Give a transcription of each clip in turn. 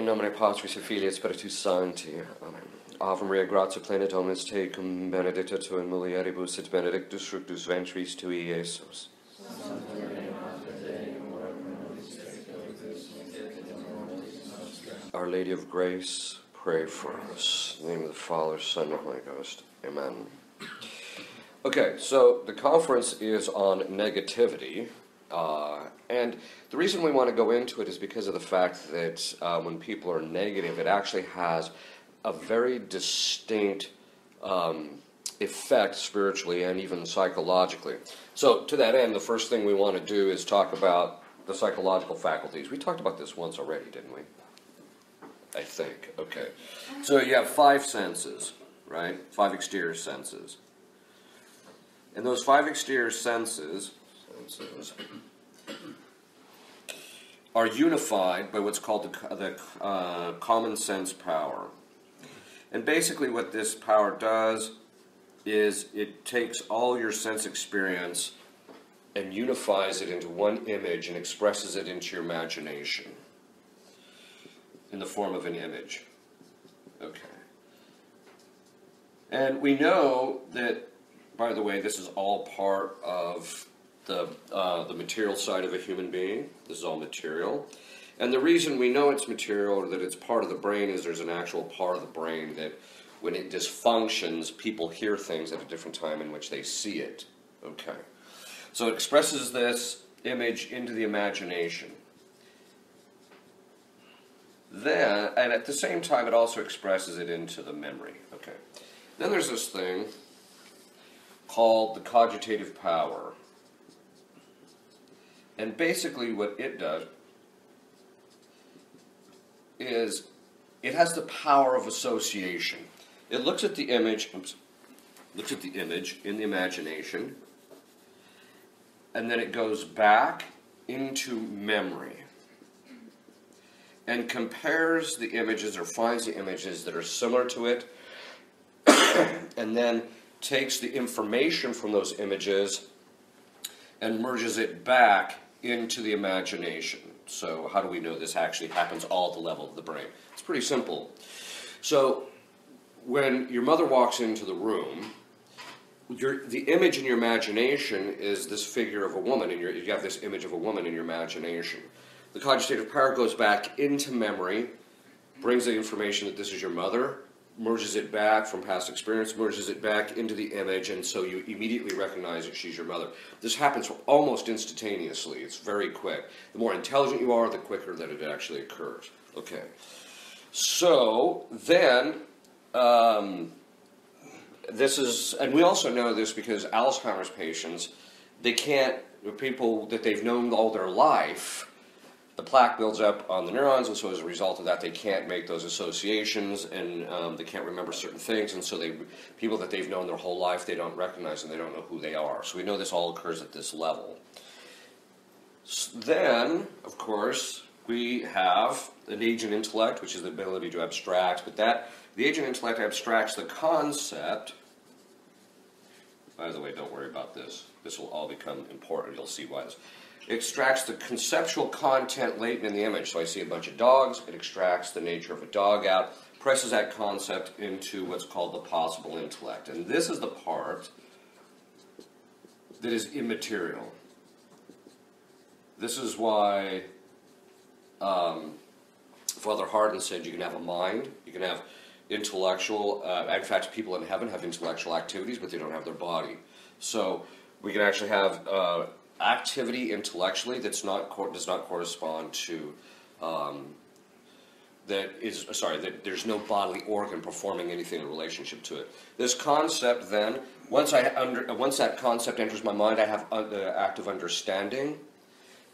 In nomine Patris et Filii et Spiritus Sancti. Amen. Ave Maria, gratia plena Dominus tecum, benedicta tu in mulieribus, et benedictus fructus ventris tui, Iesus. Our Lady of Grace, pray for us. In the name of the Father, Son, and Holy Ghost. Amen. Okay, so the conference is on negativity. And the reason we want to go into it is because of the fact that when people are negative, it actually has a very distinct effect spiritually and even psychologically. So to that end, the first thing we want to do is talk about the psychological faculties. We talked about this once already, didn't we? I think. Okay. So you have 5 senses, right? 5 exterior senses. And those 5 exterior senses are unified by what's called the common sense power. And basically what this power does is it takes all your sense experience and unifies it into one image and expresses it into your imagination in the form of an image. Okay. And we know that, by the way, this is all part of the material side of a human being. This is all material. And the reason we know it's material or that it's part of the brain is there's an actual part of the brain that when it dysfunctions, people hear things at a different time in which they see it. Okay. So it expresses this image into the imagination. Then, and at the same time, it also expresses it into the memory. Okay. Then there's this thing called the cogitative power. And basically what it does is it has the power of association. It looks at the image, looks at the image in the imagination, and then it goes back into memory and compares the images or finds the images that are similar to it and then takes the information from those images and merges it back into the imagination. So how do we know this actually happens all at the level of the brain? It's pretty simple. So when your mother walks into the room, the image in your imagination is this figure of a woman, and you have this image of a woman in your imagination. The cogitative power goes back into memory, brings the information that this is your mother, merges it back from past experience, merges it back into the image, and so you immediately recognize that she's your mother. This happens almost instantaneously. It's very quick. The more intelligent you are, the quicker that it actually occurs. Okay. So then, this is, and we also know this because Alzheimer's patients, people that they've known all their life, the plaque builds up on the neurons, and so as a result of that, they can't make those associations, and they can't remember certain things, and so people that they've known their whole life, they don't recognize and they don't know who they are. So we know this all occurs at this level. Then, of course, we have an agent intellect, which is the ability to abstract, but the agent intellect abstracts the concept. By the way, don't worry about this. This will all become important. You'll see why this. It extracts the conceptual content latent in the image. So I see a bunch of dogs. It extracts the nature of a dog out, presses that concept into what's called the possible intellect. And this is the part that is immaterial. This is why Father Hardin said you can have a mind, you can have intellectual, in fact, people in heaven have intellectual activities, but they don't have their body. So we can actually have activity intellectually that does not correspond to that there's no bodily organ performing anything in relationship to it. This concept then, once that concept enters my mind, I have the act of understanding.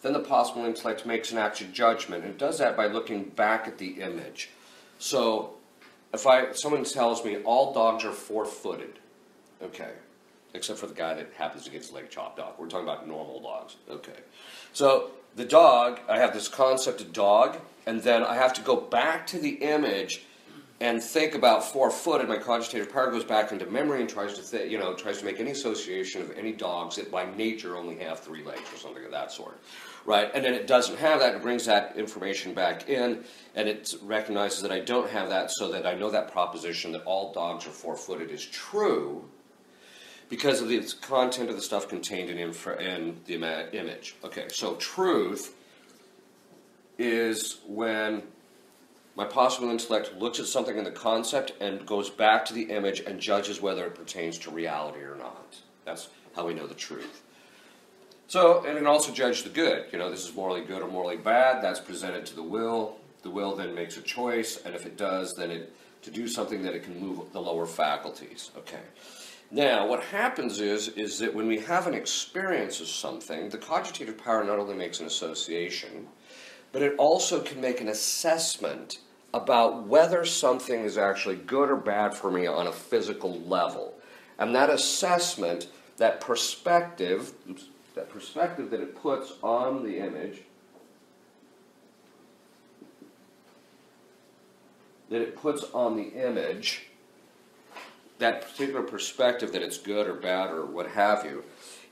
Then the possible intellect makes an active judgment, and it does that by looking back at the image. So if someone tells me all dogs are 4-footed, okay, except for the guy that happens to get his leg chopped off. We're talking about normal dogs. Okay. So the dog, I have this concept of dog, and then I have to go back to the image and think about 4-footed. My cogitative power goes back into memory and tries to make any association of any dogs that by nature only have 3 legs or something of that sort. right? And then it doesn't have that, it brings that information back in, and it recognizes that I don't have that, so that I know that proposition that all dogs are four-footed is true because of the content of the stuff contained in the image. Okay, so truth is when my possible intellect looks at something in the concept and goes back to the image and judges whether it pertains to reality or not. That's how we know the truth. So, and it also judges the good. You know, this is morally good or morally bad. That's presented to the will. The will then makes a choice, and if it does, then to do something, that it can move the lower faculties. Okay. Now, what happens is that when we have an experience of something, the cogitative power not only makes an association, but it also can make an assessment about whether something is actually good or bad for me on a physical level. And that assessment, that perspective that it puts on the image, that particular perspective that it's good or bad or what have you,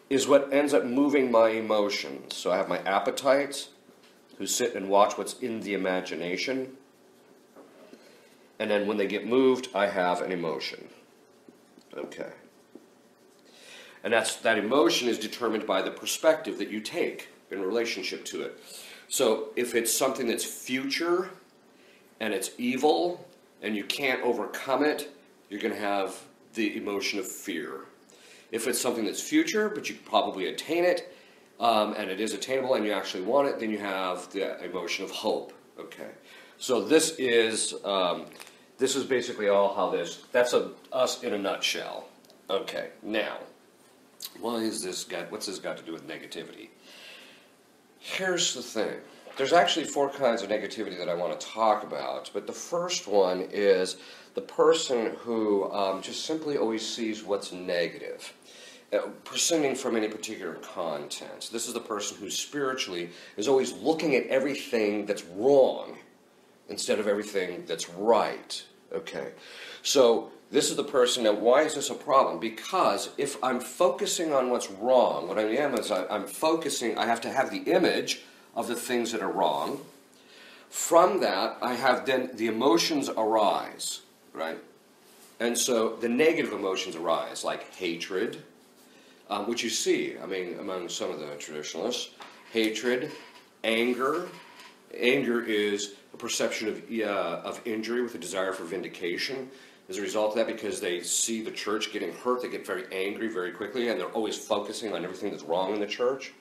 is what ends up moving my emotions. So I have my appetites, who sit and watch what's in the imagination, and then when they get moved, I have an emotion. Okay. And that emotion is determined by the perspective that you take in relationship to it. So if it's something that's future, and it's evil, and you can't overcome it, you're going to have the emotion of fear. If it's something that's future, but you can probably attain it, and it is attainable and you actually want it, then you have the emotion of hope. Okay, so this is basically all how that's us in a nutshell. Okay, now, what's this got to do with negativity? Here's the thing. There's actually 4 kinds of negativity that I want to talk about, but the first one is the person who just simply always sees what's negative, prescinding from any particular content. This is the person who spiritually is always looking at everything that's wrong instead of everything that's right. Okay, so this is the person. Now, why is this a problem? Because if I'm focusing on what's wrong, what I am is I'm focusing, I have to have the image of the things that are wrong. From that, I have then the emotions arise, right? And so the negative emotions arise, like hatred, which you see, I mean, among some of the traditionalists. Hatred, anger. Anger is a perception of injury with a desire for vindication. As a result of that, because they see the church getting hurt, they get very angry very quickly, and they're always focusing on everything that's wrong in the church.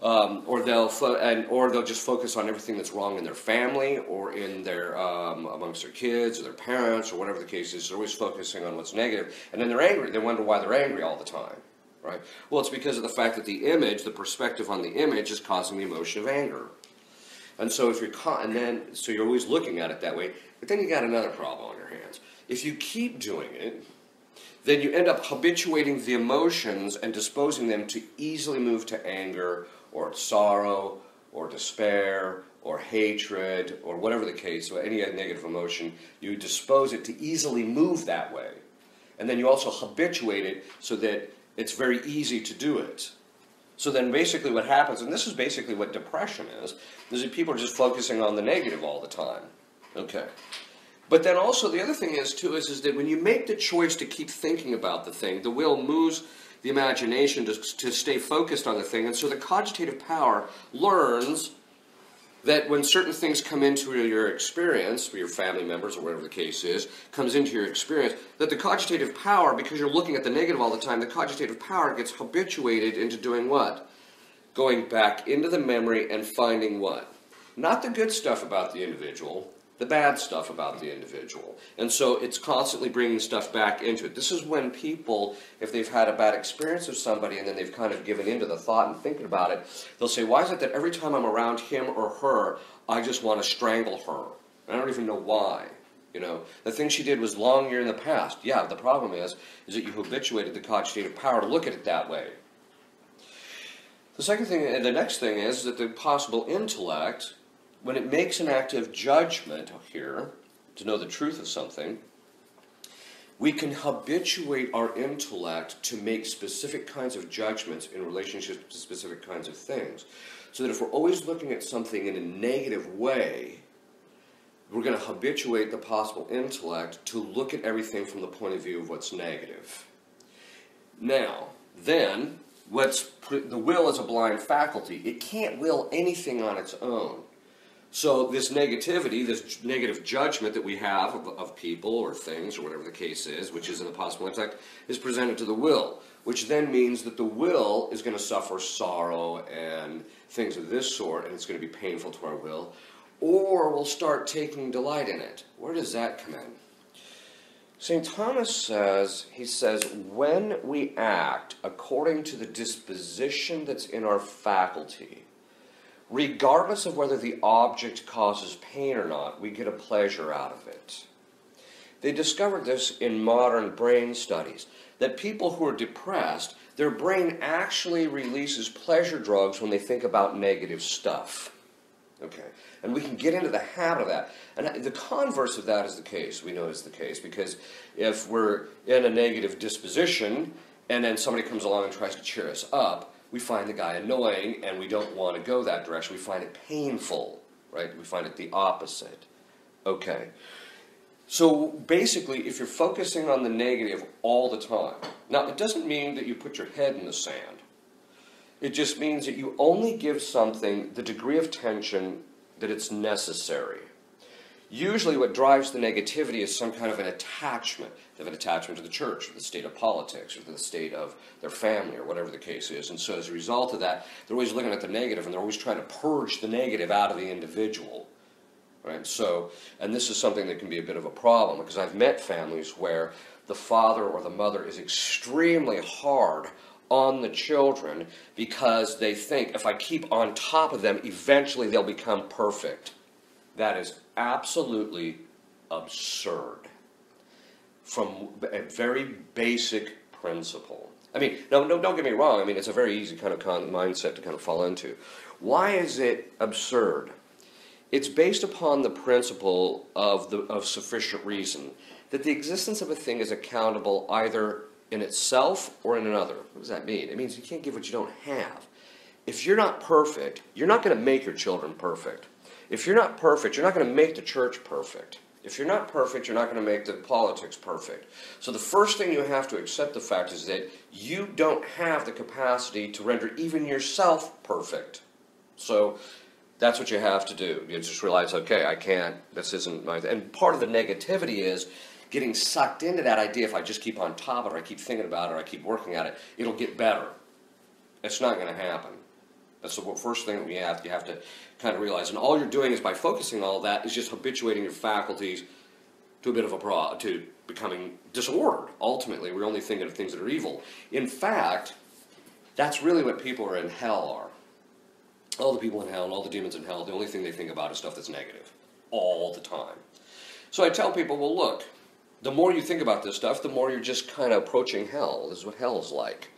Or they'll just focus on everything that's wrong in their family or in their amongst their kids or their parents or whatever the case is. They're always focusing on what's negative, and then they're angry. They wonder why they're angry all the time, right? Well, it's because of the fact that the image, the perspective on the image, is causing the emotion of anger. And so if so you're always looking at it that way. But then you got another problem on your hands. If you keep doing it, then you end up habituating the emotions and disposing them to easily move to anger or sorrow or despair or hatred or whatever the case, or any negative emotion. You dispose it to easily move that way. And then you also habituate it so that it's very easy to do it. So then basically what happens, and this is basically what depression is that people are just focusing on the negative all the time. Okay. But then also the other thing is that when you make the choice to keep thinking about the thing, the will moves the imagination to stay focused on the thing. And so the cogitative power learns that when certain things come into your experience, or your family members or whatever the case is, comes into your experience, that the cogitative power, because you're looking at the negative all the time, the cogitative power gets habituated into doing what? Going back into the memory and finding what? Not the good stuff about the individual, the bad stuff about the individual. And so it's constantly bringing stuff back into it. This is when people, if they've had a bad experience of somebody and then they've kind of given into the thought and thinking about it, they'll say, why is it that every time I'm around him or her, I just want to strangle her? And I don't even know why. You know, the thing she did was long year in the past. Yeah, the problem is that you habituated the cogitative power to look at it that way. The second thing, and the next thing is that the possible intellect, when it makes an active judgment here to know the truth of something, we can habituate our intellect to make specific kinds of judgments in relationship to specific kinds of things. So that if we're always looking at something in a negative way, we're going to habituate the possible intellect to look at everything from the point of view of what's negative. Now, then, the will is a blind faculty. It can't will anything on its own. So this negativity, this negative judgment that we have of people or things or whatever the case is, which is in the possible intellect, is presented to the will, which then means that the will is going to suffer sorrow and things of this sort, and it's going to be painful to our will, or we'll start taking delight in it. Where does that come in? St. Thomas says, when we act according to the disposition that's in our faculty, regardless of whether the object causes pain or not, we get a pleasure out of it. They discovered this in modern brain studies, that people who are depressed, their brain actually releases pleasure drugs when they think about negative stuff. Okay, and we can get into the habit of that. And the converse of that is the case. We know is the case, because if we're in a negative disposition and then somebody comes along and tries to cheer us up, we find the guy annoying and we don't want to go that direction. We find it painful, right? We find it the opposite. Okay. So basically, if you're focusing on the negative all the time, now it doesn't mean that you put your head in the sand. It just means that you only give something the degree of tension that it's necessary. Usually what drives the negativity is some kind of an attachment. They have an attachment to the church, or the state of politics, or the state of their family, or whatever the case is. And so as a result of that, they're always looking at the negative, and they're always trying to purge the negative out of the individual. Right? So, and this is something that can be a bit of a problem, because I've met families where the father or the mother is extremely hard on the children because they think if I keep on top of them, eventually they'll become perfect. That is absolutely absurd from a very basic principle. I mean, no, don't get me wrong. I mean, it's a very easy kind of mindset to kind of fall into. Why is it absurd? It's based upon the principle of sufficient reason, that the existence of a thing is accountable either in itself or in another. What does that mean? It means you can't give what you don't have. If you're not perfect, you're not going to make your children perfect. If you're not perfect, you're not going to make the church perfect. If you're not perfect, you're not going to make the politics perfect. So the first thing you have to accept the fact is that you don't have the capacity to render even yourself perfect. So that's what you have to do. You just realize, okay, I can't, this isn't my... And part of the negativity is getting sucked into that idea, if I just keep on top of it, or I keep thinking about it, or I keep working at it, it'll get better. It's not going to happen. That's the first thing that you have to kind of realize. And all you're doing is by focusing all of that is just habituating your faculties to a bit of to becoming disordered. Ultimately, we're only thinking of things that are evil. In fact, that's really what people who are in hell are. All the people in hell and all the demons in hell, the only thing they think about is stuff that's negative. All the time. So I tell people, well, look, the more you think about this stuff, the more you're just kind of approaching hell. This is what hell's like.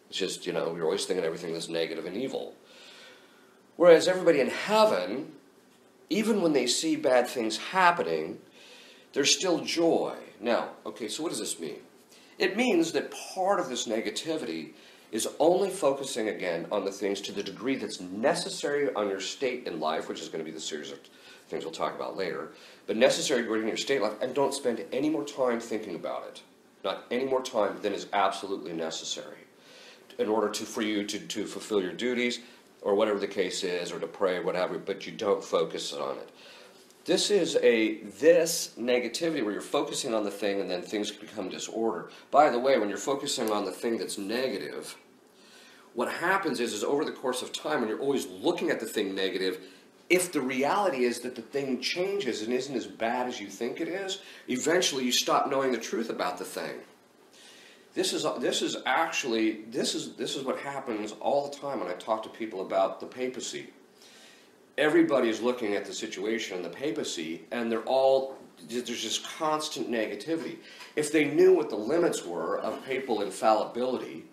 It's just, you're always thinking everything that's negative and evil. Whereas everybody in heaven, even when they see bad things happening, there's still joy. Now, okay, so what does this mean? It means that part of this negativity is only focusing again on the things to the degree that's necessary on your state in life, which is going to be the series of things we'll talk about later, but necessary regarding your state in life, and don't spend any more time thinking about it. Not any more time than is absolutely necessary in order for you to fulfill your duties, or whatever the case is, or to pray, whatever, but you don't focus on it. This negativity where you're focusing on the thing and then things become disordered. By the way, when you're focusing on the thing that's negative, what happens is over the course of time, when you're always looking at the thing negative, if the reality is that the thing changes and isn't as bad as you think it is, eventually you stop knowing the truth about the thing. This is what happens all the time when I talk to people about the papacy. Everybody is looking at the situation in the papacy, and there's just constant negativity. If they knew what the limits were of papal infallibility,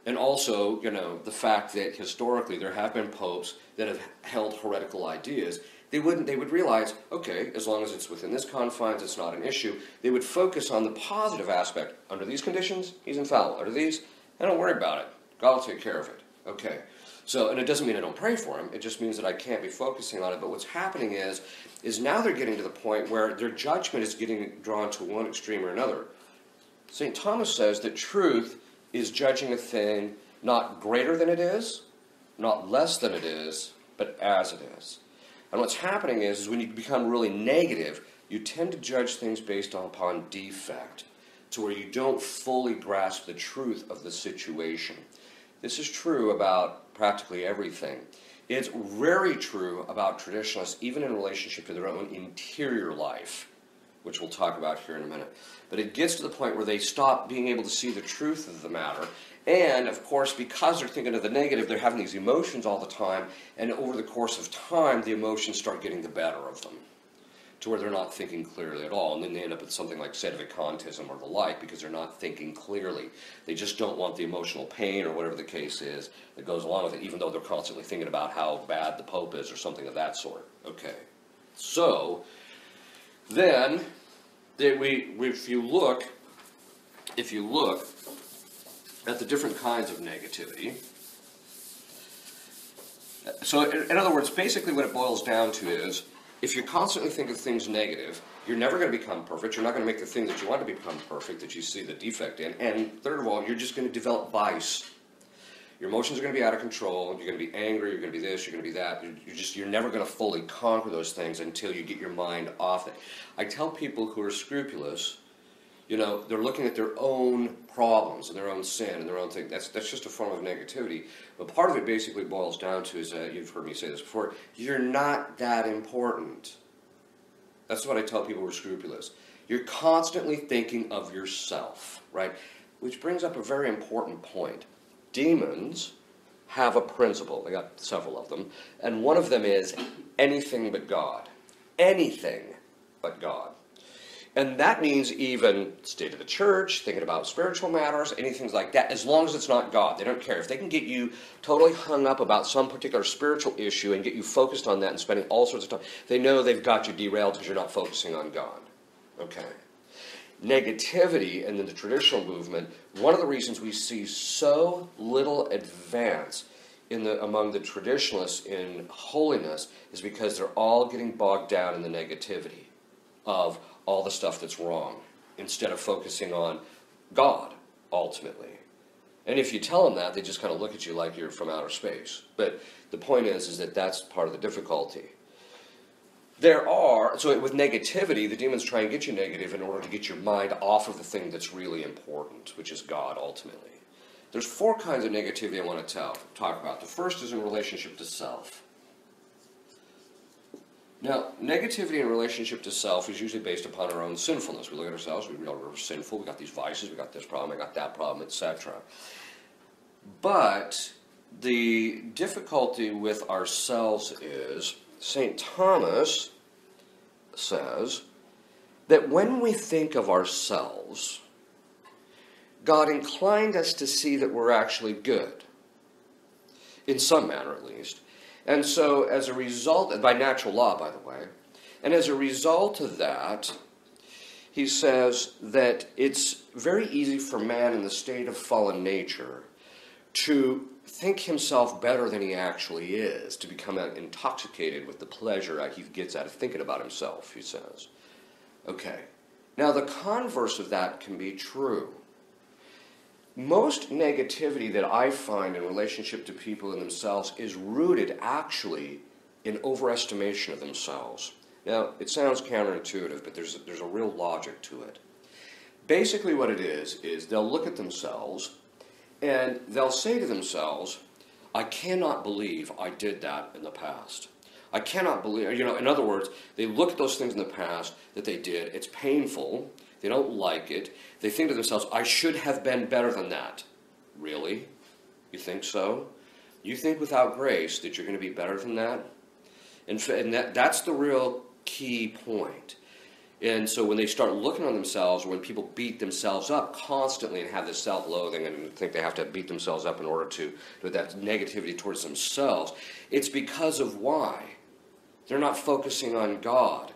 and also, the fact that historically there have been popes that have held heretical ideas, they would realize, okay, as long as it's within this confines, it's not an issue. They would focus on the positive aspect. Under these conditions, he's infallible. Under these, don't worry about it. God will take care of it. Okay. So, and it doesn't mean I don't pray for them. It just means that I can't be focusing on it. But what's happening is now they're getting to the point where their judgment is getting drawn to one extreme or another. St. Thomas says that truth is judging a thing not greater than it is, not less than it is, but as it is. And what's happening is when you become really negative, you tend to judge things based upon defect, to where you don't fully grasp the truth of the situation. This is true about practically everything. It's very true about traditionalists, even in relationship to their own interior life, which we'll talk about here in a minute. But it gets to the point where they stop being able to see the truth of the matter. And, of course, because they're thinking of the negative, they're having these emotions all the time. And over the course of time, the emotions start getting the better of them, to where they're not thinking clearly at all. And then they end up with something like sedevacantism or the like, because they're not thinking clearly. They just don't want the emotional pain or whatever the case is that goes along with it, even though they're constantly thinking about how bad the Pope is or something of that sort. Okay. So, then, if you look at the different kinds of negativity, so in other words, basically what it boils down to is, if you constantly think of things negative, you're never going to become perfect. You're not going to make the things that you want to become perfect, that you see the defect in. And third of all, you're just going to develop vice. Your emotions are going to be out of control. You're going to be angry. You're going to be this. You're going to be that. You're never going to fully conquer those things until you get your mind off it. I tell people who are scrupulous, they're looking at their own problems and their own sin and their own thing. That's just a form of negativity. But part of it basically boils down to is that, you've heard me say this before, you're not that important. That's what I tell people who are scrupulous. You're constantly thinking of yourself, right? Which brings up a very important point. Demons have a principle. They got several of them. And one of them is anything but God. Anything but God. And that means even state of the church, thinking about spiritual matters, anything like that, as long as it's not God. They don't care. If they can get you totally hung up about some particular spiritual issue and get you focused on that and spending all sorts of time, they know they've got you derailed because you're not focusing on God. Okay. Negativity, and in the traditional movement, one of the reasons we see so little advance among the traditionalists in holiness is because they're all getting bogged down in the negativity of all the stuff that's wrong, instead of focusing on God, ultimately. And if you tell them that, they just kind of look at you like you're from outer space. But the point is that that's part of the difficulty. So with negativity, the demons try and get you negative in order to get your mind off of the thing that's really important, which is God, ultimately. There's 4 kinds of negativity I want to talk about. The first is in relationship to self. Now, negativity in relationship to self is usually based upon our own sinfulness. We look at ourselves, we realize we're sinful, we got these vices, we got this problem, I got that problem, etc. But the difficulty with ourselves is, St. Thomas says that when we think of ourselves, God inclined us to see that we're actually good, in some manner at least. And so, as a result, by natural law, by the way, and as a result of that, he says that it's very easy for man in the state of fallen nature to think himself better than he actually is, to become intoxicated with the pleasure he gets out of thinking about himself, he says. Okay. Now, the converse of that can be true. Most negativity that I find in relationship to people and themselves is rooted actually in overestimation of themselves. Now, it sounds counterintuitive, but there's a real logic to it. Basically what it is they'll look at themselves and they'll say to themselves, I cannot believe I did that in the past. I cannot believe, in other words, they look at those things in the past that they did. It's painful. They don't like it. They think to themselves, I should have been better than that. Really? You think so? You think without grace that you're going to be better than that? And that's the real key point. And so when they start looking on themselves, or when people beat themselves up constantly and have this self-loathing and think they have to beat themselves up in order to do that negativity towards themselves, it's because of why? They're not focusing on God.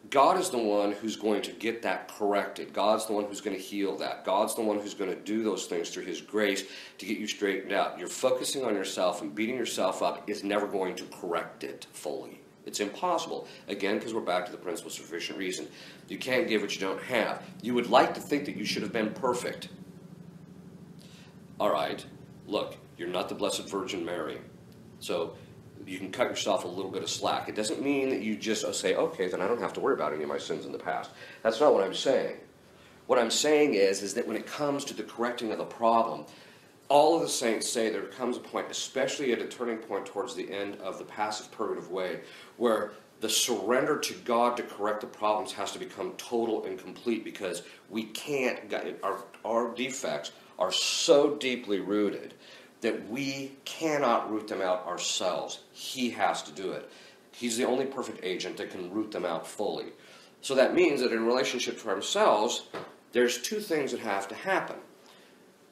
God is the one who's going to get that corrected. God's the one who's going to heal that. God's the one who's going to do those things through his grace to get you straightened out. You're focusing on yourself and beating yourself up is never going to correct it fully. It's impossible. Again, because we're back to the principle of sufficient reason. You can't give what you don't have. You would like to think that you should have been perfect. All right, look, you're not the Blessed Virgin Mary. So you can cut yourself a little bit of slack. It doesn't mean that you just say, okay, then I don't have to worry about any of my sins in the past. That's not what I'm saying. What I'm saying is that when it comes to the correcting of the problem, all of the saints say there comes a point, especially at a turning point towards the end of the passive purgative way, where the surrender to God to correct the problems has to become total and complete, because we can't, our defects are so deeply rooted that we cannot root them out ourselves. He has to do it. He's the only perfect agent that can root them out fully. So that means that in relationship to ourselves, there's two things that have to happen.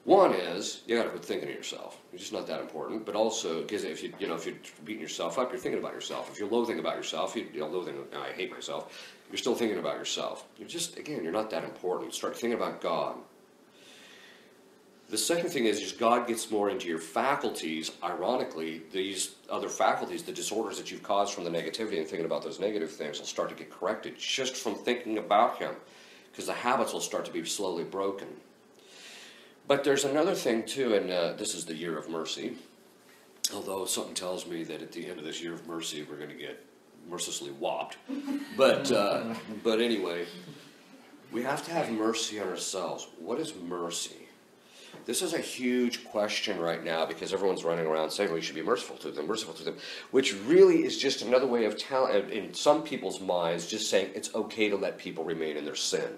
One is, you got to quit thinking of yourself. You're just not that important. But also, because if you're beating yourself up, you're thinking about yourself. If you're loathing about yourself, I hate myself, you're still thinking about yourself. You're not that important. Start thinking about God. The second thing is God gets more into your faculties. Ironically, these other faculties, the disorders that you've caused from the negativity and thinking about those negative things will start to get corrected just from thinking about him, because the habits will start to be slowly broken. But there's another thing too, and this is the year of mercy, although something tells me that at the end of this year of mercy we're going to get mercilessly whopped. But anyway, we have to have mercy on ourselves. What is mercy? This is a huge question right now, because everyone's running around saying we should be merciful to them, which really is just another way of telling, in some people's minds, just saying it's okay to let people remain in their sin.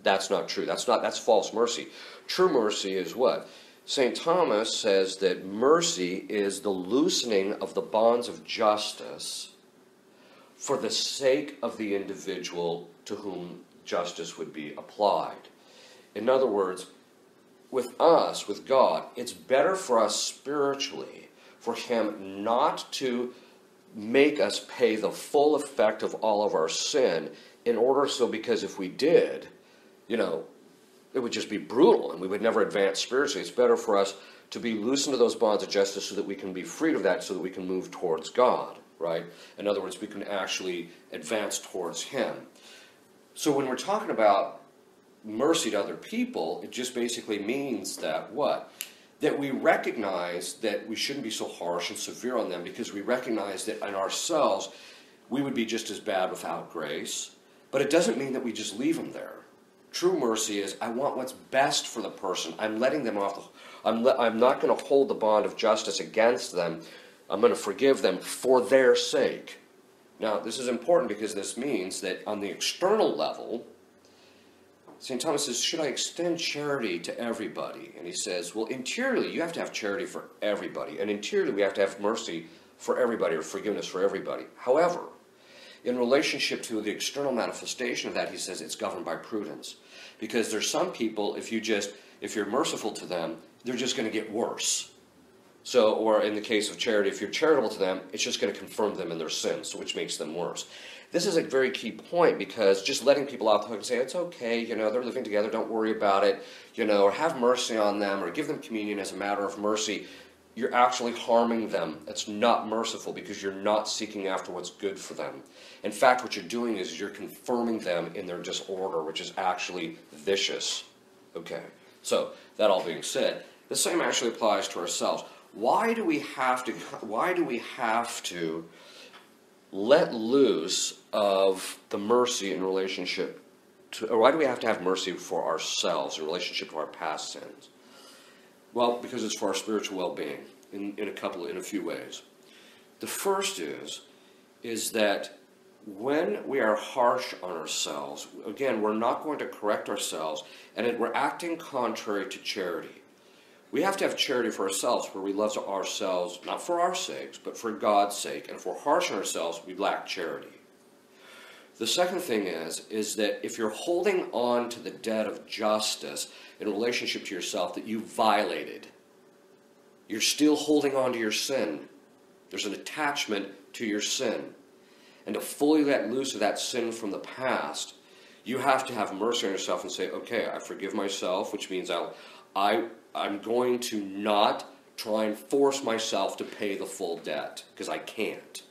That's not true. That's false mercy. True mercy is what? St. Thomas says that mercy is the loosening of the bonds of justice for the sake of the individual to whom justice would be applied. In other words, with us, with God, it's better for us spiritually for him not to make us pay the full effect of all of our sin because if we did, it would just be brutal and we would never advance spiritually. It's better for us to be loosened to those bonds of justice so that we can be freed of that, so that we can move towards God, right? In other words, we can actually advance towards him. So when we're talking about mercy to other people, it just basically means that what? That we recognize that we shouldn't be so harsh and severe on them, because we recognize that in ourselves we would be just as bad without grace. But it doesn't mean that we just leave them there. True mercy is, I want what's best for the person. I'm letting them off. I'm not going to hold the bond of justice against them. I'm going to forgive them for their sake. Now, this is important, because this means that on the external level, St. Thomas says, should I extend charity to everybody? And he says, well, interiorly, you have to have charity for everybody. And interiorly, we have to have mercy for everybody, or forgiveness for everybody. However, in relationship to the external manifestation of that, he says it's governed by prudence. Because there's some people, if you're merciful to them, they're just going to get worse. So, or in the case of charity, if you're charitable to them, it's just going to confirm them in their sins, which makes them worse. This is a very key point, because just letting people out the hook and say, it's okay, they're living together, don't worry about it, or have mercy on them, or give them communion as a matter of mercy, you're actually harming them. That's not merciful, because you're not seeking after what's good for them. In fact, what you're doing is you're confirming them in their disorder, which is actually vicious. Okay, so that all being said, the same actually applies to ourselves. Why do we have to let loose of the mercy in relationship to, or why do we have to have mercy for ourselves in relationship to our past sins? Well, because it's for our spiritual well-being in a few ways. The first is that when we are harsh on ourselves, again, we're not going to correct ourselves, and we're acting contrary to charity. We have to have charity for ourselves, where we love ourselves, not for our sakes, but for God's sake. And if we're harsh on ourselves, we lack charity. The second thing is that if you're holding on to the debt of justice in relationship to yourself that you violated, you're still holding on to your sin. There's an attachment to your sin. and to fully let loose of that sin from the past, you have to have mercy on yourself and say, okay, I forgive myself, which means I'm going to not try and force myself to pay the full debt, because I can't.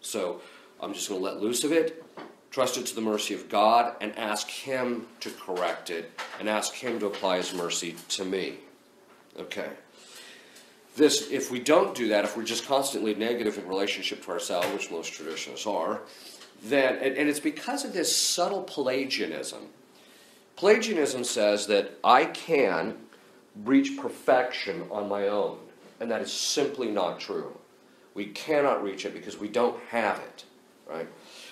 So I'm just going to let loose of it, trust it to the mercy of God, and ask Him to correct it, and ask Him to apply His mercy to me. Okay. If we don't do that, if we're just constantly negative in relationship to ourselves, which most traditions are, then, and it's because of this subtle Pelagianism. Pelagianism says that I can reach perfection on my own, and that is simply not true. We cannot reach it because we don't have it, right?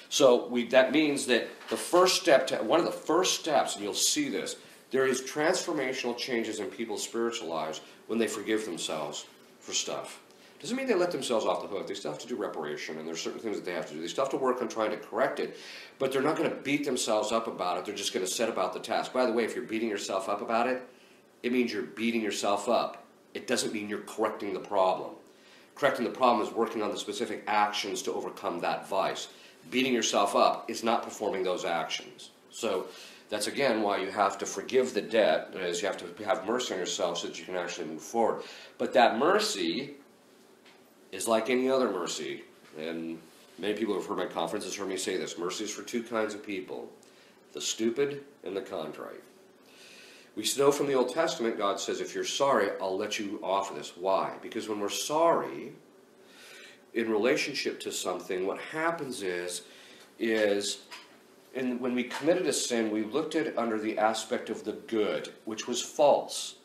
So that means that the first step, one of the first steps, and you'll see this, there is transformational changes in people's spiritual lives when they forgive themselves for stuff. Doesn't mean they let themselves off the hook. They still have to do reparation, and there's certain things that they have to do. They still have to work on trying to correct it, but they're not going to beat themselves up about it. They're just going to set about the task. By the way, if you're beating yourself up about it, it means you're beating yourself up. It doesn't mean you're correcting the problem. Correcting the problem is working on the specific actions to overcome that vice. Beating yourself up is not performing those actions. So that's again why you have to forgive the debt, is you have to have mercy on yourself so that you can actually move forward. But that mercy is like any other mercy, and many people who have heard my conferences heard me say this: mercy is for two kinds of people, the stupid and the contrite. We know from the Old Testament, God says, if you're sorry, I'll let you off of this. Why? Because when we're sorry in relationship to something, what happens is when we committed a sin, we looked at it under the aspect of the good, which was false.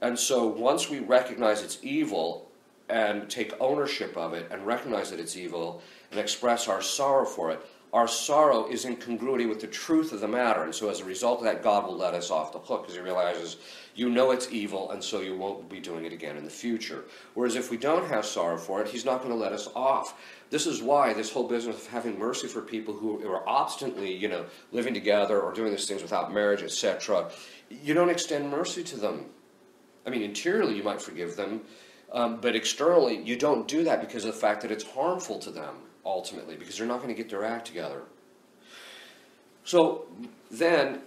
And so once we recognize it's evil and take ownership of it and recognize that it's evil and express our sorrow for it, our sorrow is in congruity with the truth of the matter. And so as a result of that, God will let us off the hook because He realizes you know it's evil, and so you won't be doing it again in the future. Whereas if we don't have sorrow for it, He's not going to let us off. This is why this whole business of having mercy for people who are obstinately, living together or doing these things without marriage, etc., you don't extend mercy to them. I mean, interiorly you might forgive them, but externally you don't do that because of the fact that it's harmful to them, ultimately, because they're not going to get their act together. So then,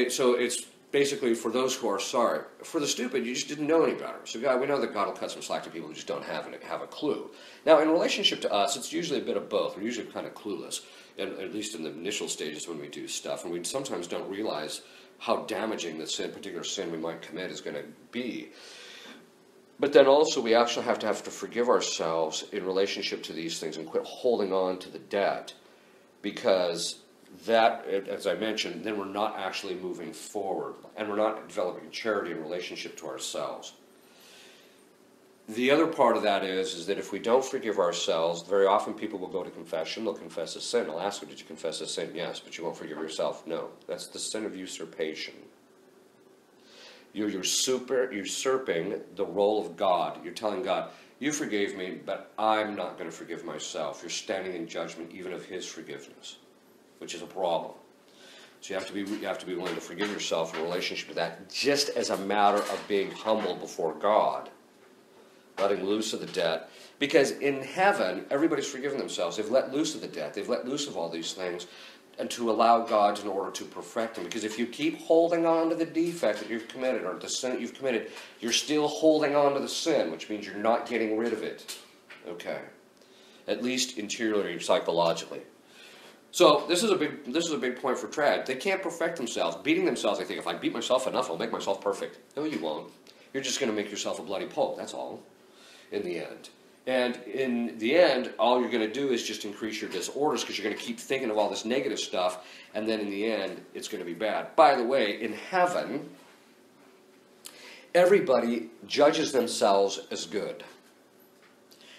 so it's basically for those who are sorry. For the stupid, you just didn't know any better. So God, we know that God will cut some slack to people who just don't have a clue. Now, in relationship to us, it's usually a bit of both. We're usually kind of clueless, and at least in the initial stages when we do stuff, and we sometimes don't realize how damaging the particular sin we might commit is going to be. But then also we actually have to forgive ourselves in relationship to these things and quit holding on to the debt, because that, as I mentioned, then we're not actually moving forward, and we're not developing charity in relationship to ourselves. The other part of that is that if we don't forgive ourselves, very often people will go to confession, they'll confess a sin. I'll ask them, did you confess a sin? Yes, but you won't forgive yourself. No, that's the sin of usurpation. You're usurping the role of God. You're telling God, you forgave me, but I'm not going to forgive myself. You're standing in judgment even of His forgiveness, which is a problem. So you have to be willing to forgive yourself in relationship to that, just as a matter of being humble before God, letting loose of the debt. Because in heaven, everybody's forgiven themselves. They've let loose of the debt. They've let loose of all these things, and to allow God in order to perfect them. Because if you keep holding on to the defect that you've committed, or the sin that you've committed, you're still holding on to the sin, which means you're not getting rid of it. Okay. At least interiorly, psychologically. So this is a big point for trad. They can't perfect themselves. Beating themselves, they think, if I beat myself enough, I'll make myself perfect. No, you won't. You're just going to make yourself a bloody pope, that's all, in the end. And in the end, all you're going to do is just increase your disorders, because you're going to keep thinking of all this negative stuff, and then in the end, it's going to be bad. By the way, in heaven, everybody judges themselves as good.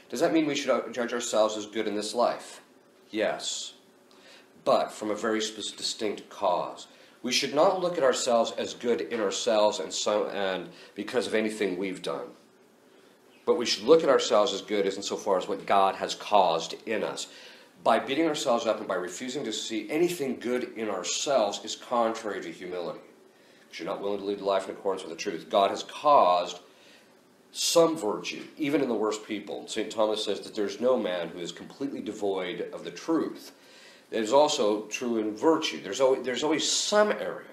Does that mean we should judge ourselves as good in this life? Yes, but from a very distinct cause. We should not look at ourselves as good in ourselves and because of anything we've done. But we should look at ourselves as good as insofar as what God has caused in us. By beating ourselves up and by refusing to see anything good in ourselves is contrary to humility. Because you're not willing to lead life in accordance with the truth. God has caused some virtue, even in the worst people. St. Thomas says that there's no man who is completely devoid of the truth. It is also true in virtue. There's always some area,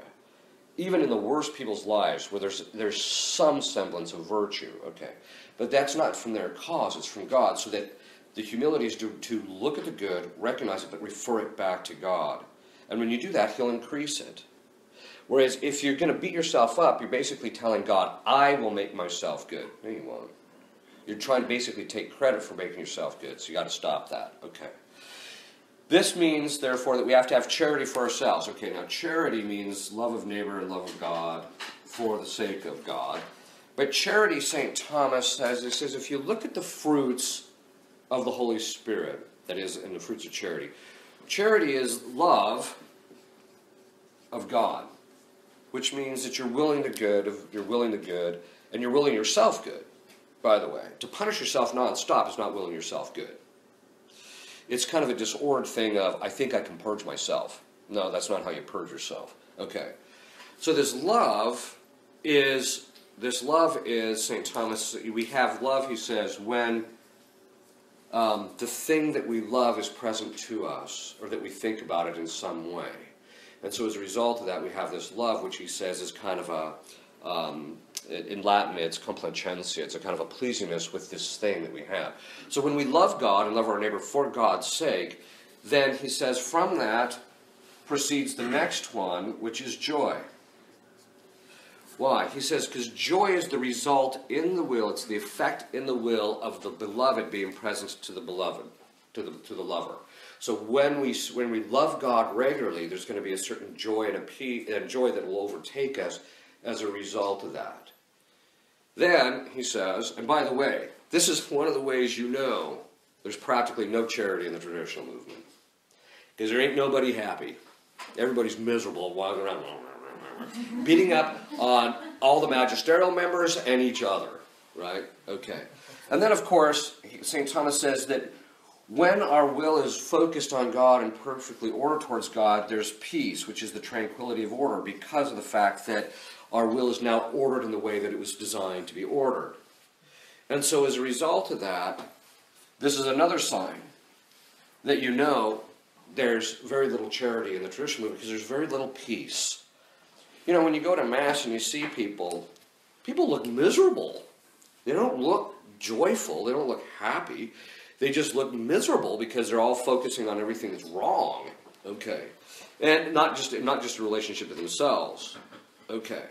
even in the worst people's lives, where there's some semblance of virtue, okay? But that's not from their cause, it's from God, so that the humility is to look at the good, recognize it, but refer it back to God. And when you do that, he'll increase it. Whereas if you're going to beat yourself up, you're basically telling God, I will make myself good. No, you won't. You're trying to basically take credit for making yourself good, so you got to stop that, okay? This means, therefore, that we have to have charity for ourselves. Okay, now charity means love of neighbor and love of God for the sake of God. But charity, St. Thomas says, it says, if you look at the fruits of the Holy Spirit, that is, in the fruits of charity, charity is love of God, which means that you're willing the good, and you're willing yourself good, by the way. To punish yourself nonstop is not willing yourself good. It's kind of a disordered thing of, I think I can purge myself. No, that's not how you purge yourself. Okay. So this love is, St. Thomas, we have love, he says, when the thing that we love is present to us, or that we think about it in some way. And so as a result of that, we have this love, which he says is kind of a, in Latin, it's complacentia. It's a kind of a pleasingness with this thing that we have. So when we love God and love our neighbor for God's sake, then he says from that proceeds the next one, which is joy. Why? He says because joy is the result in the will, it's the effect in the will of the beloved being present to the beloved, to the lover. So when we love God regularly, there's going to be a certain joy and a peace and joy that will overtake us as a result of that. Then, he says, and by the way, this is one of the ways you know there's practically no charity in the traditional movement. Because there ain't nobody happy. Everybody's miserable, walking around, beating up on all the magisterial members and each other, right? Okay. And then, of course, St. Thomas says that when our will is focused on God and perfectly ordered towards God, there's peace, which is the tranquility of order, because of the fact that our will is now ordered in the way that it was designed to be ordered. And so as a result of that, this is another sign that you know there's very little charity in the traditional movement, because there's very little peace. You know, when you go to Mass and you see people look miserable. They don't look joyful. They don't look happy. They just look miserable because they're all focusing on everything that's wrong. Okay. And not just a relationship to themselves. Okay.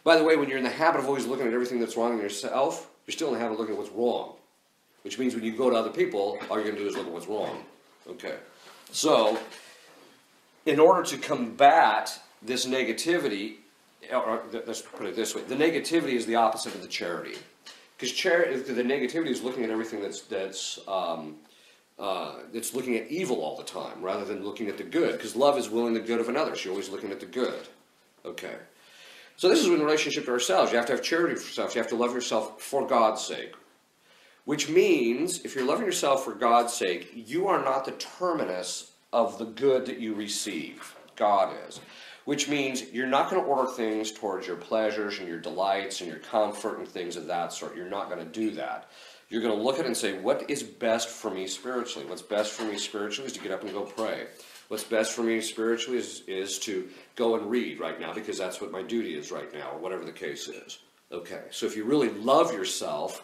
By the way, when you're in the habit of always looking at everything that's wrong in yourself, you're still in the habit of looking at what's wrong. Which means when you go to other people, all you're going to do is look at what's wrong. Okay. So, in order to combat this negativity, or let's put it this way, the negativity is the opposite of the charity. Because the negativity is looking at everything that's looking at evil all the time, rather than looking at the good. Because love is willing the good of another, so you're always looking at the good. Okay. So this is in relationship to ourselves. You have to have charity for yourself. You have to love yourself for God's sake. Which means, if you're loving yourself for God's sake, you are not the terminus of the good that you receive. God is. Which means you're not going to order things towards your pleasures and your delights and your comfort and things of that sort. You're not going to do that. You're going to look at it and say, what is best for me spiritually? What's best for me spiritually is to get up and go pray. What's best for me spiritually is to go and read right now, because that's what my duty is right now, or whatever the case is. Okay, so if you really love yourself,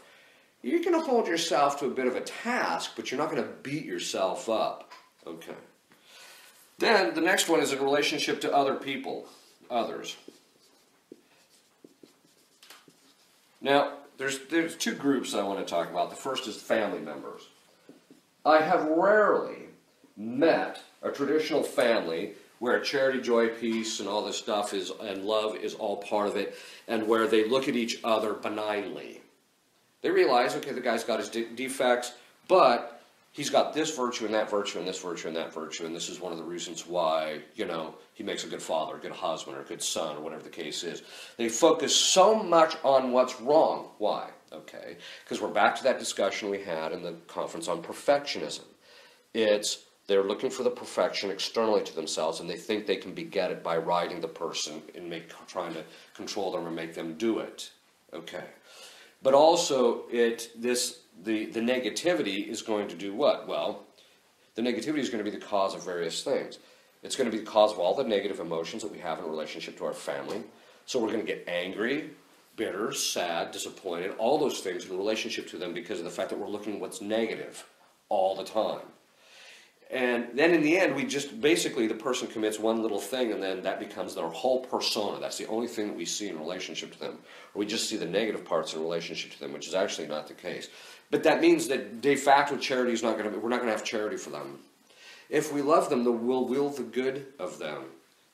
you're going to hold yourself to a bit of a task, but you're not going to beat yourself up. Okay. Then the next one is in relationship to other people, others. Now, there's two groups I want to talk about. The first is family members. I have rarely met a traditional family where charity, joy, peace, and all this stuff is, and love is all part of it, and where they look at each other benignly. They realize, okay, the guy's got his defects, but he's got this virtue and that virtue and this virtue and that virtue, and this is one of the reasons why, you know, he makes a good father, a good husband, or a good son, or whatever the case is. They focus so much on what's wrong. Why? Okay, because we're back to that discussion we had in the conference on perfectionism. They're looking for the perfection externally to themselves, and they think they can beget it by riding the person and trying to control them or make them do it. Okay. But also, the negativity is going to do what? Well, the negativity is going to be the cause of various things. It's going to be the cause of all the negative emotions that we have in relationship to our family. So we're going to get angry, bitter, sad, disappointed, all those things in relationship to them because of the fact that we're looking at what's negative all the time. And then in the end, we just basically, the person commits one little thing and then that becomes their whole persona. That's the only thing that we see in relationship to them. Or we just see the negative parts in relationship to them, which is actually not the case. But that means that de facto charity is not going to, we're not going to have charity for them. If we love them, we'll will the good of them.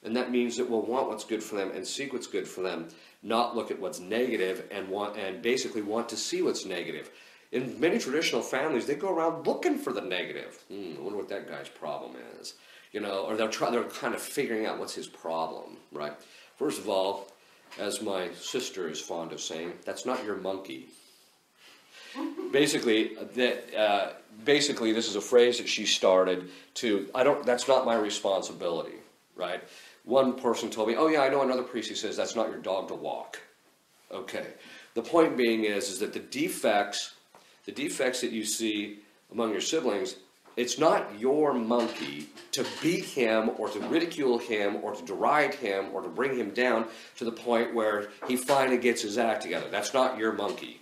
And that means that we'll want what's good for them and seek what's good for them, not look at what's negative and basically want to see what's negative. In many traditional families, they go around looking for the negative. I wonder what that guy's problem is. Or they're kind of figuring out what's his problem, right? First of all, as my sister is fond of saying, that's not your monkey. Basically, this is a phrase that she started to, that's not my responsibility, right? One person told me, oh yeah, I know another priest who says that's not your dog to walk. Okay. The point being is that the defects that you see among your siblings, it's not your monkey to beat him or to ridicule him or to deride him or to bring him down to the point where he finally gets his act together. That's not your monkey.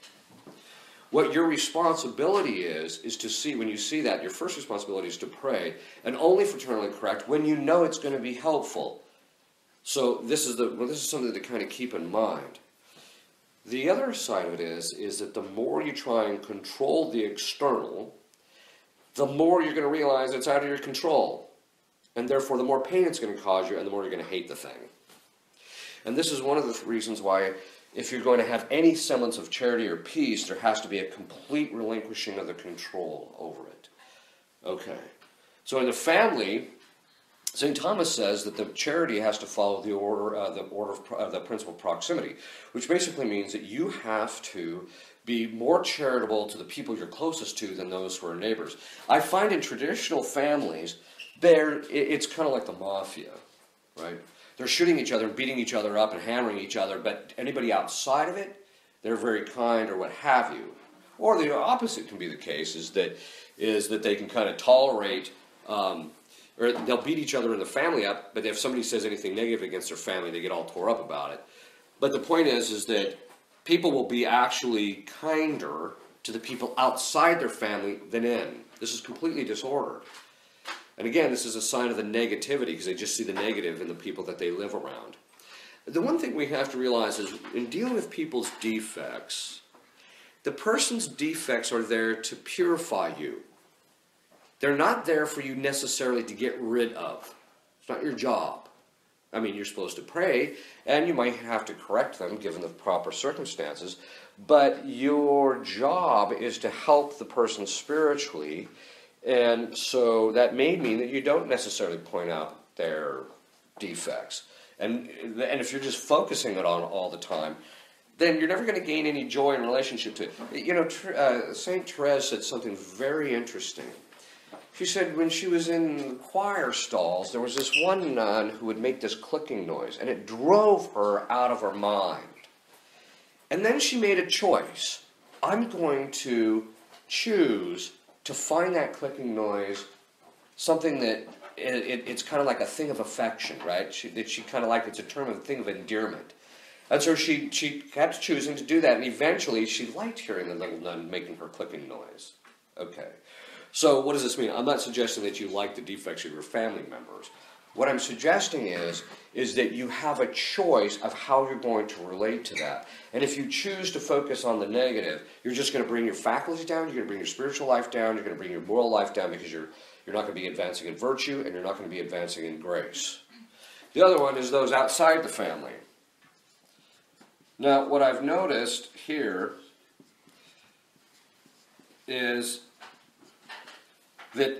What your responsibility is to see, when you see that, your first responsibility is to pray, and only fraternally correct when you know it's going to be helpful. So this is something to kind of keep in mind. The other side of it is that the more you try and control the external, the more you're going to realize it's out of your control. And therefore, the more pain it's going to cause you, and the more you're going to hate the thing. And this is one of the reasons why, if you're going to have any semblance of charity or peace, there has to be a complete relinquishing of the control over it. Okay. So in the family, St. Thomas says that the charity has to follow the principle of proximity, which basically means that you have to be more charitable to the people you're closest to than those who are neighbors. I find in traditional families, it's kind of like the mafia, right? They're shooting each other and beating each other up and hammering each other, but anybody outside of it, they're very kind or what have you. Or the opposite can be the case, is that they can kind of tolerate, or they'll beat each other in the family up, but if somebody says anything negative against their family, they get all tore up about it. But the point is that people will be actually kinder to the people outside their family than in. This is completely disordered. And again, this is a sign of the negativity, because they just see the negative in the people that they live around. The one thing we have to realize is, in dealing with people's defects, the person's defects are there to purify you. They're not there for you necessarily to get rid of. It's not your job. I mean, you're supposed to pray, and you might have to correct them given the proper circumstances, but your job is to help the person spiritually. And so that may mean that you don't necessarily point out their defects. And if you're just focusing it on all the time, then you're never going to gain any joy in relationship to it. St. Therese said something very interesting. She said when she was in the choir stalls, there was this one nun who would make this clicking noise, and it drove her out of her mind. And then she made a choice. I'm going to choose to find that clicking noise something that it's kind of like a thing of affection, right? That she kind of like, it's a thing of endearment. And so she kept choosing to do that, and eventually she liked hearing the little nun making her clicking noise. Okay. So what does this mean? I'm not suggesting that you like the defects of your family members. What I'm suggesting is that you have a choice of how you're going to relate to that. And if you choose to focus on the negative, you're just going to bring your faculties down, you're going to bring your spiritual life down, you're going to bring your moral life down, because you're not going to be advancing in virtue, and you're not going to be advancing in grace. The other one is those outside the family. Now, what I've noticed here is that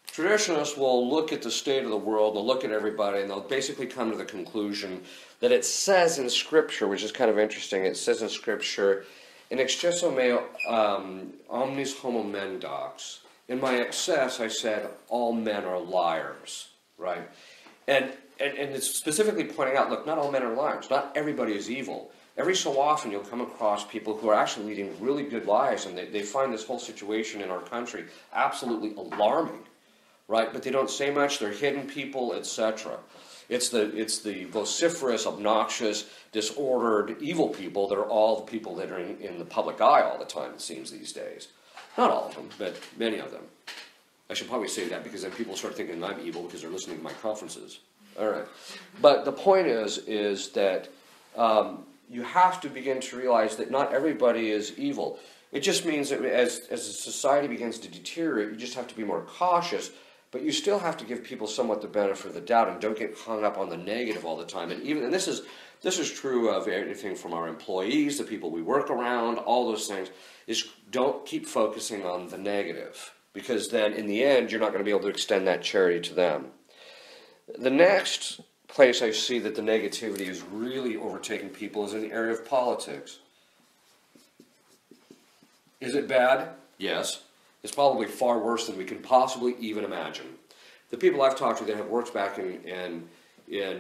traditionalists will look at the state of the world, they'll look at everybody, and they'll basically come to the conclusion that it says in Scripture, which is kind of interesting, it says in Scripture, in excesso meo omnis homo mendax. In my excess, I said, all men are liars, right? And it's specifically pointing out, look, not all men are liars. Not everybody is evil. every so often you'll come across people who are actually leading really good lives, and they find this whole situation in our country absolutely alarming, right? But they don't say much, they're hidden people, etc. It's the vociferous, obnoxious, disordered, evil people that are all the people that are in the public eye all the time, it seems these days. Not all of them, but many of them. I should probably say that because then people start thinking I'm evil because they're listening to my conferences. All right. But the point is that you have to begin to realize that not everybody is evil. It just means that as a society begins to deteriorate, you just have to be more cautious, but you still have to give people somewhat the benefit of the doubt and don't get hung up on the negative all the time. And this is true of anything from our employees, the people we work around, all those things, is don't keep focusing on the negative, because then in the end you're not going to be able to extend that charity to them. The next place I see that the negativity is really overtaking people is in the area of politics. Is it bad? Yes. It's probably far worse than we can possibly even imagine. The people I've talked to that have worked back in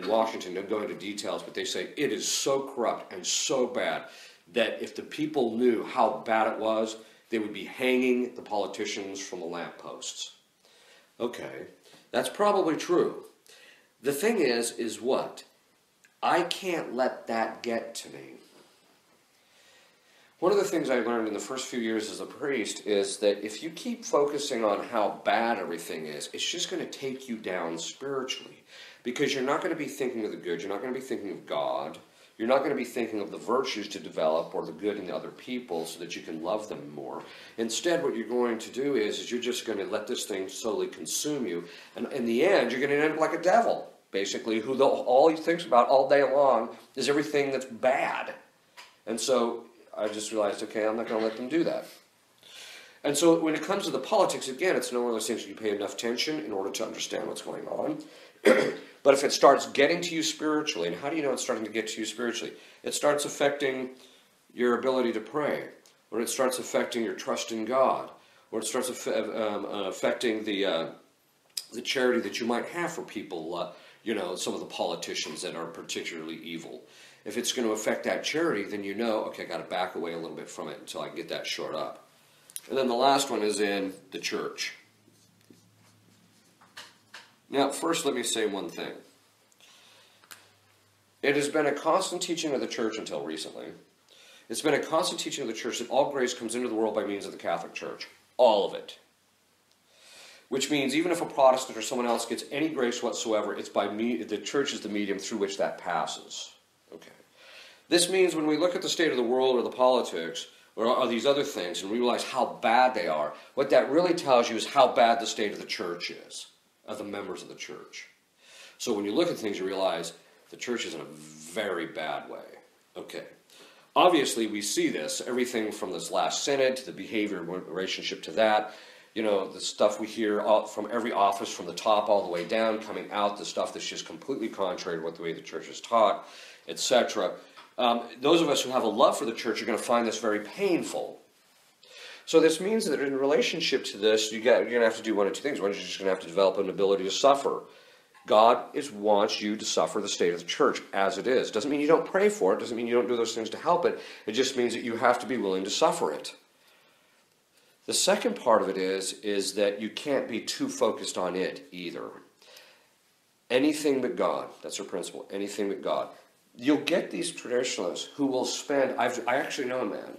Washington don't go into details, but they say it is so corrupt and so bad that if the people knew how bad it was, they would be hanging the politicians from the lampposts. Okay, that's probably true. The thing is what? I can't let that get to me. One of the things I learned in the first few years as a priest is that if you keep focusing on how bad everything is, it's just going to take you down spiritually. Because you're not going to be thinking of the good, you're not going to be thinking of God, you're not going to be thinking of the virtues to develop or the good in the other people so that you can love them more. Instead, what you're going to do is you're just going to let this thing slowly consume you. And in the end, you're going to end up like a devil, basically, who all he thinks about all day long is everything that's bad. And so I just realized, okay, I'm not going to let them do that. And so when it comes to the politics, again, it's no one of those things that you pay enough attention in order to understand what's going on. But if it starts getting to you spiritually, and how do you know it's starting to get to you spiritually? It starts affecting your ability to pray, or it starts affecting your trust in God, or it starts affecting the charity that you might have for people, some of the politicians that are particularly evil. If it's going to affect that charity, then you know, okay, I got to back away a little bit from it until I can get that shored up. And then the last one is in the church. Now, first let me say one thing. It has been a constant teaching of the church until recently. It's been a constant teaching of the church that all grace comes into the world by means of the Catholic Church. All of it. Which means even if a Protestant or someone else gets any grace whatsoever, it's by the church is the medium through which that passes. Okay. This means when we look at the state of the world or the politics, or these other things, and realize how bad they are, what that really tells you is how bad the state of the church is, of the members of the church. So when you look at things, you realize the church is in a very bad way. Okay. Obviously, we see this, everything from this last synod to the behavior in relationship to that, the stuff we hear from every office from the top all the way down, coming out, the stuff that's just completely contrary to what the way the church is taught, etc. Those of us who have a love for the church are going to find this very painful. So this means that in relationship to this, you're going to have to do one of two things. One is you're just going to have to develop an ability to suffer. God wants you to suffer the state of the church as it is. Doesn't mean you don't pray for it. Doesn't mean you don't do those things to help it. It just means that you have to be willing to suffer it. The second part of it is that you can't be too focused on it either. Anything but God. That's our principle. Anything but God. You'll get these traditionalists who will spend, I actually know a man,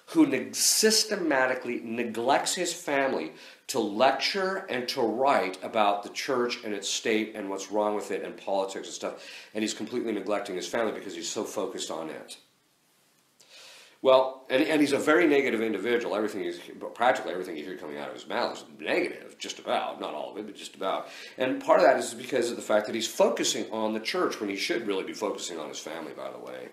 who systematically neglects his family to lecture and to write about the church and its state and what's wrong with it and politics and stuff. And he's completely neglecting his family because he's so focused on it. Well, and he's a very negative individual. Practically everything you hear coming out of his mouth is negative, just about. Not all of it, but just about. And part of that is because of the fact that he's focusing on the church when he should really be focusing on his family, by the way.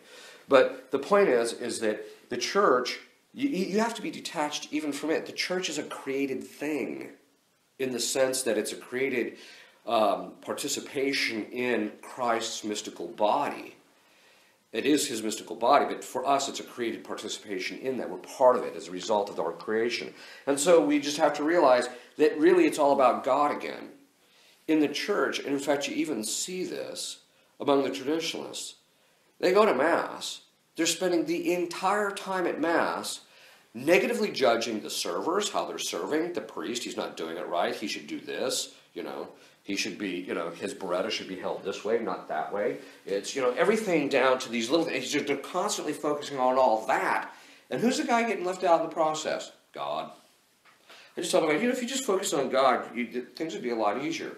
But the point is that the church, you have to be detached even from it. The church is a created thing in the sense that it's a created participation in Christ's mystical body. It is his mystical body, but for us it's a created participation in that. We're part of it as a result of our creation. And so we just have to realize that really it's all about God again. In the church, and in fact you even see this among the traditionalists, they go to Mass, they're spending the entire time at Mass negatively judging the servers, how they're serving, the priest, he's not doing it right, he should do this, he should be, his beretta should be held this way, not that way. It's, everything down to these little things. They're constantly focusing on all that. And who's the guy getting left out in the process? God. I just thought about, if you just focus on God, things would be a lot easier.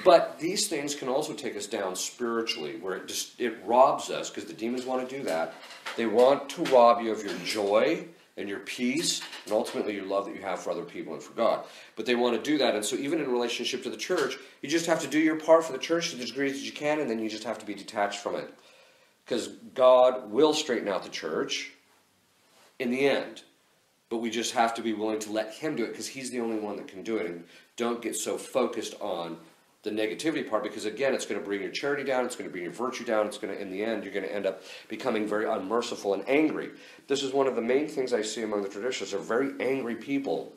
But these things can also take us down spiritually, where it robs us, because the demons want to do that. They want to rob you of your joy and your peace, and ultimately your love that you have for other people and for God. But they want to do that, and so even in relationship to the church, you just have to do your part for the church to the degree that you can, and then you just have to be detached from it. Because God will straighten out the church in the end. But we just have to be willing to let him do it, because he's the only one that can do it. And don't get so focused on the negativity part, because again, it's going to bring your charity down, it's going to bring your virtue down, it's going to, in the end, you're going to end up becoming very unmerciful and angry. This is one of the main things I see among the traditionalists. They're very angry people.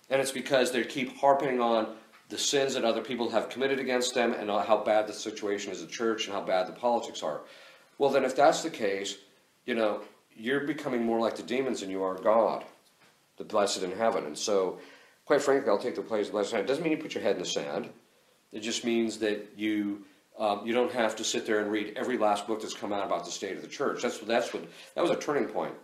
And it's because they keep harping on the sins that other people have committed against them, and how bad the situation is at church, and how bad the politics are. Well, then if that's the case, you're becoming more like the demons than you are God, the blessed in heaven. And so, quite frankly, I'll take the place of the blessed in heaven. It doesn't mean you put your head in the sand. It just means that you don't have to sit there and read every last book that's come out about the state of the church. That was a turning point.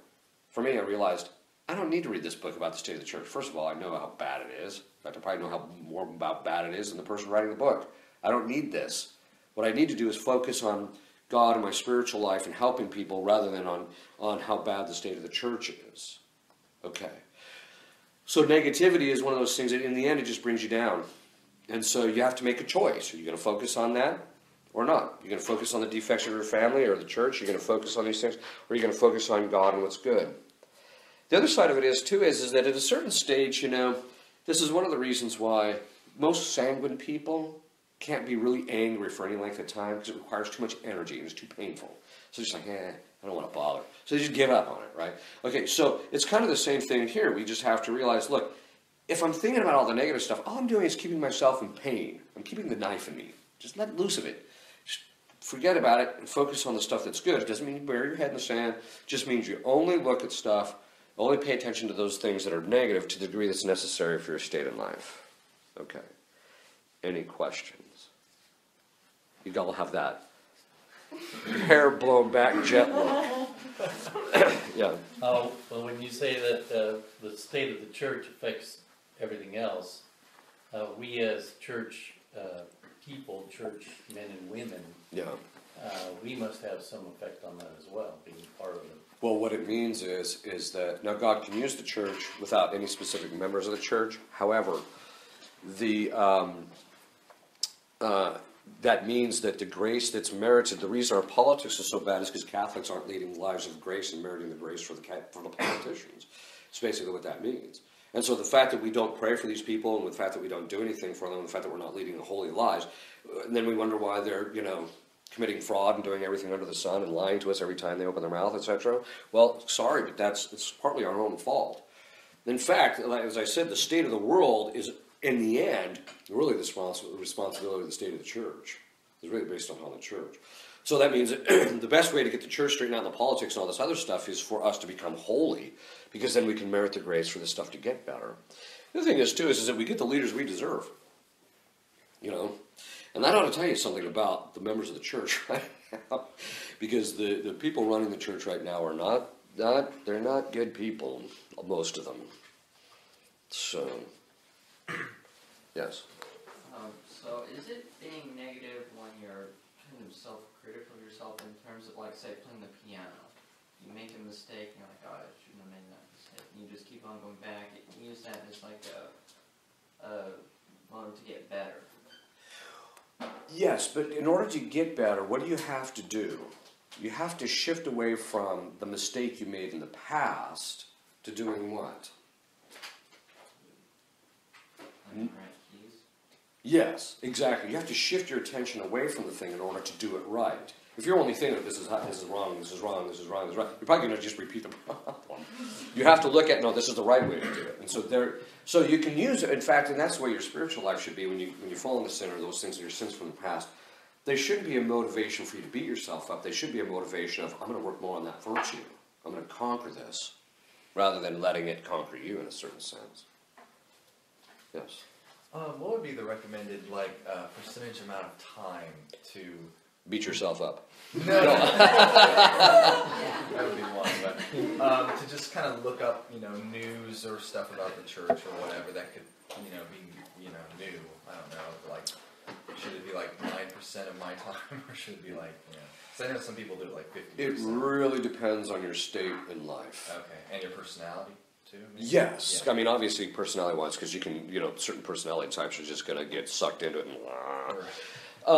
For me, I realized, I don't need to read this book about the state of the church. First of all, I know how bad it is. In fact, I probably know how more about bad it is than the person writing the book. I don't need this. What I need to do is focus on God and my spiritual life and helping people, rather than on how bad the state of the church is. Okay. So negativity is one of those things that in the end it just brings you down. And so you have to make a choice. Are you going to focus on that or not? You're going to focus on the defects of your family or the church? You're going to focus on these things? Or are you going to focus on God and what's good? The other side of it is that at a certain stage, this is one of the reasons why most sanguine people can't be really angry for any length of time, because it requires too much energy and it's too painful. So it's just like, I don't want to bother. So they just give up on it, right? Okay, so it's kind of the same thing here. We just have to realize, look, if I'm thinking about all the negative stuff, all I'm doing is keeping myself in pain. I'm keeping the knife in me. Just let loose of it. Just forget about it and focus on the stuff that's good. It doesn't mean you bury your head in the sand. It just means you only look at stuff, only pay attention to those things that are negative to the degree that's necessary for your state in life. Okay. Any questions? You all have that hair blown back jet look. Yeah. Well, when you say that the state of the church affects everything else, we as church people, church men and women, we must have some effect on that as well, being part of it. Well, what it means is that now God can use the church without any specific members of the church. However, that means that the grace that's merited, the reason our politics is so bad is because Catholics aren't leading lives of grace and meriting the grace for the politicians. It's basically what that means. And so the fact that we don't pray for these people, and the fact that we don't do anything for them, and the fact that we're not leading the holy lives, and then we wonder why they're, committing fraud and doing everything under the sun and lying to us every time they open their mouth, etc. Well, sorry, but it's partly our own fault. In fact, as I said, the state of the world is, in the end, really the responsibility of the state of the church. It's really based upon the church. So that means that the best way to get the church straightened out in the politics and all this other stuff is for us to become holy, because then we can merit the grace for this stuff to get better. The other thing is, too, is that we get the leaders we deserve. And that ought to tell you something about the members of the church right now, because the people running the church right now are they're not good people, most of them. So, yes. So is it being negative when you're kind of self-critical of yourself in terms of, like, say, playing the piano? You make a mistake, and you're like, oh, I shouldn't have made that mistake. And you just keep on going back. You use that as like a to get better. Yes, but in order to get better, what do you have to do? You have to shift away from the mistake you made in the past to doing what? Like right keys? Yes, exactly. You have to shift your attention away from the thing in order to do it right. If you're only thinking of this is wrong, this is wrong, this is wrong, you're probably going to just repeat the problem. You have to look at, no, this is the right way to do it. And so you can use it, in fact, and that's the way your spiritual life should be when you fall into sin or those things are your sins from the past. they shouldn't be a motivation for you to beat yourself up. They should be a motivation of, I'm going to work more on that virtue. I'm going to conquer this, rather than letting it conquer you in a certain sense. Yes? What would be the recommended, percentage amount of time to... Beat yourself up. No. That would be one, but to just kind of look up, news or stuff about the church or whatever that could, be, new. I don't know, should it be 9% of my time, or should it be because I know some people do it 50%. It really depends on your state in life. Okay, and your personality too? Maybe? Yes, Yeah. I mean obviously personality-wise, because you can, certain personality types are just going to get sucked into it and. Right. But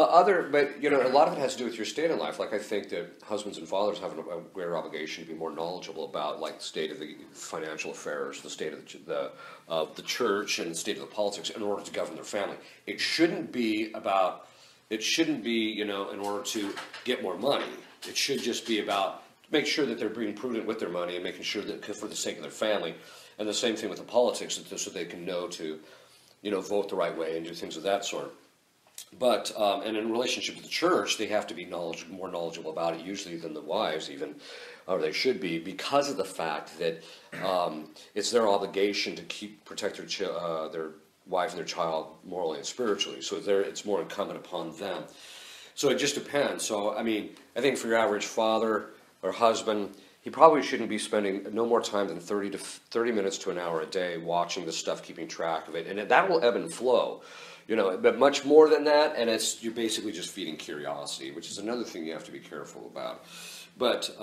a lot of it has to do with your state in life. I think that husbands and fathers have a greater obligation to be more knowledgeable about, the state of the financial affairs, the state of the church, and the state of the politics in order to govern their family. It shouldn't be, in order to get more money. It should just be about make sure that they're being prudent with their money and making sure that for the sake of their family. And the same thing with the politics, so they can know to, vote the right way and do things of that sort. But, and in relationship to the church, they have to be more knowledgeable about it, usually than the wives even, or they should be, because of the fact that it's their obligation to protect their wife and their child morally and spiritually. So it's more incumbent upon them. So it just depends. So, I think for your average father or husband, he probably shouldn't be spending no more time than 30 minutes to an hour a day watching this stuff, keeping track of it. And that will ebb and flow. But much more than that, and you're basically just feeding curiosity, which is another thing you have to be careful about. But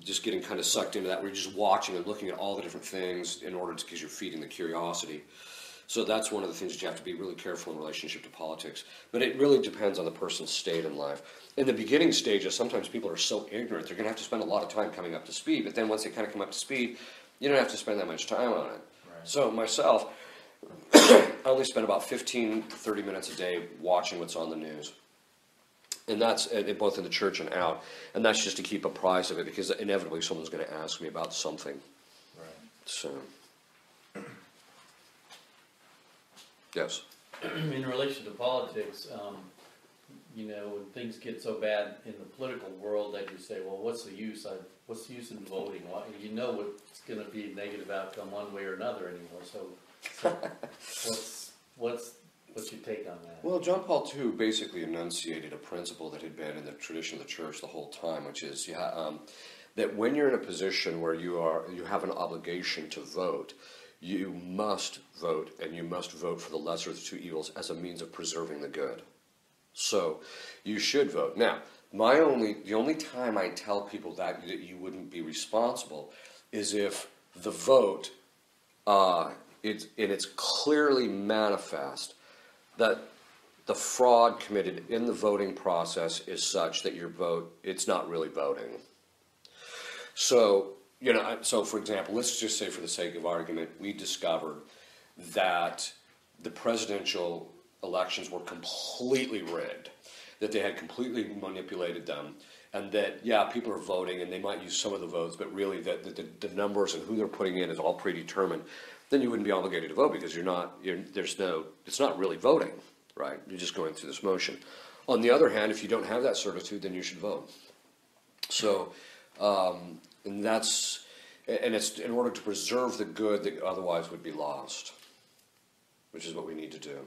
just getting kind of sucked into that, where you're just watching and looking at all the different things because you're feeding the curiosity. So that's one of the things that you have to be really careful in relationship to politics. But it really depends on the person's state in life. In the beginning stages, sometimes people are so ignorant, they're going to have to spend a lot of time coming up to speed. But then once they kind of come up to speed, you don't have to spend that much time on it. Right. So myself, I only spend about 15 to 30 minutes a day watching what's on the news. And that's both in the church and out. And that's just to keep apprised of it, because inevitably someone's going to ask me about something. Right. So, yes. In relation to politics, when things get so bad in the political world that you say, well, what's the use? What's the use in voting? Well, it's going to be a negative outcome one way or another anymore. So what's your take on that? Well, John Paul II basically enunciated a principle that had been in the tradition of the church the whole time, which is that when you're in a position where you have an obligation to vote, you must vote, and you must vote for the lesser of the two evils as a means of preserving the good. So you should vote. Now, the only time I tell people that you wouldn't be responsible is if the vote it's clearly manifest that the fraud committed in the voting process is such that your vote, it's not really voting. So, so for example, let's just say for the sake of argument, we discovered that the presidential elections were completely rigged, that they had completely manipulated them, and that, people are voting and they might use some of the votes, but really that the numbers and who they're putting in is all predetermined. Then you wouldn't be obligated to vote, because it's not really voting, right? You're just going through this motion. On the other hand, if you don't have that certitude, then you should vote. So, and it's in order to preserve the good that otherwise would be lost, which is what we need to do.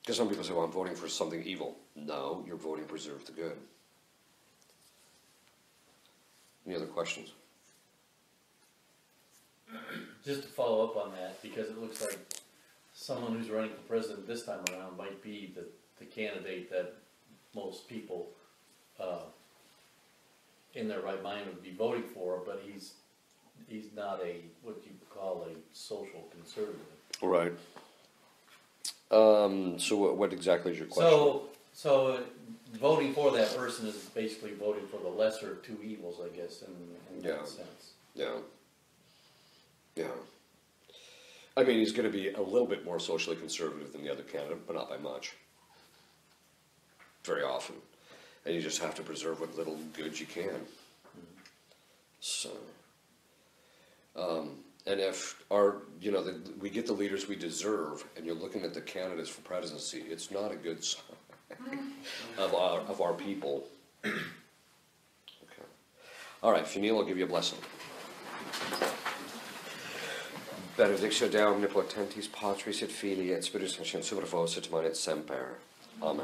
Because some people say, well, I'm voting for something evil. No, you're voting to preserve the good. Any other questions? Just to follow up on that, because it looks like someone who's running for president this time around might be the candidate that most people in their right mind would be voting for, but he's not what you call a social conservative. Right. So what exactly is your question? So voting for that person is basically voting for the lesser of two evils, I guess, in that sense. Yeah. Yeah. I mean, he's going to be a little bit more socially conservative than the other candidate, but not by much. Very often. And you just have to preserve what little good you can. So, And if our, we get the leaders we deserve, and you're looking at the candidates for presidency, it's not a good sign of our people. Okay. All right, if you kneel, I'll give you a blessing. Benedictio Deum omnipotentis Patris et Filii et Spiritus Sancti, super vos et semper. Amen.